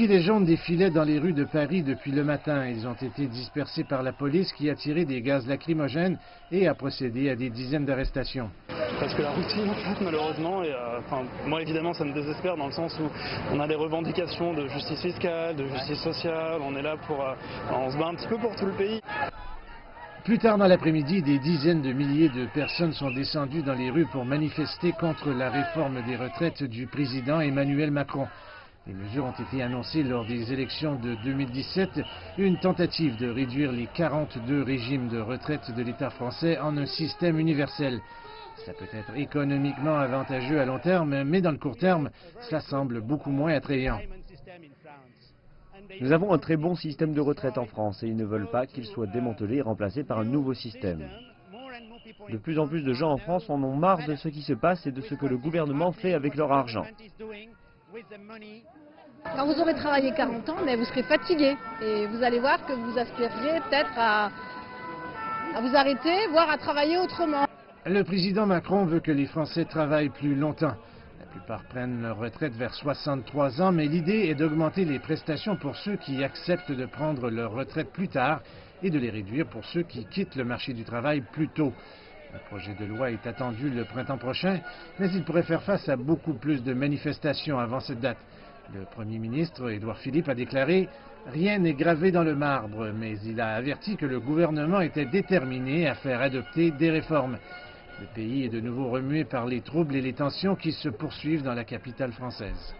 gilets jaunes défilaient dans les rues de Paris depuis le matin. Ils ont été dispersés par la police qui a tiré des gaz lacrymogènes et a procédé à des dizaines d'arrestations. Parce que la routine, en fait, malheureusement, et, moi évidemment ça me désespère dans le sens où on a des revendications de justice fiscale, de justice sociale, on est là pour, on se bat un petit peu pour tout le pays. Plus tard dans l'après-midi, des dizaines de milliers de personnes sont descendues dans les rues pour manifester contre la réforme des retraites du président Emmanuel Macron. Les mesures ont été annoncées lors des élections de 2017, une tentative de réduire les 42 régimes de retraite de l'État français en un système universel. Ça peut être économiquement avantageux à long terme, mais dans le court terme, cela semble beaucoup moins attrayant. Nous avons un très bon système de retraite en France et ils ne veulent pas qu'il soit démantelé et remplacé par un nouveau système. De plus en plus de gens en France en ont marre de ce qui se passe et de ce que le gouvernement fait avec leur argent. Quand vous aurez travaillé 40 ans, mais vous serez fatigué et vous allez voir que vous aspirerez peut-être à vous arrêter, voire à travailler autrement. Le président Macron veut que les Français travaillent plus longtemps. La plupart prennent leur retraite vers 63 ans, mais l'idée est d'augmenter les prestations pour ceux qui acceptent de prendre leur retraite plus tard et de les réduire pour ceux qui quittent le marché du travail plus tôt. Le projet de loi est attendu le printemps prochain, mais il pourrait faire face à beaucoup plus de manifestations avant cette date. Le Premier ministre, Édouard Philippe, a déclaré « Rien n'est gravé dans le marbre », mais il a averti que le gouvernement était déterminé à faire adopter des réformes. Le pays est de nouveau remué par les troubles et les tensions qui se poursuivent dans la capitale française.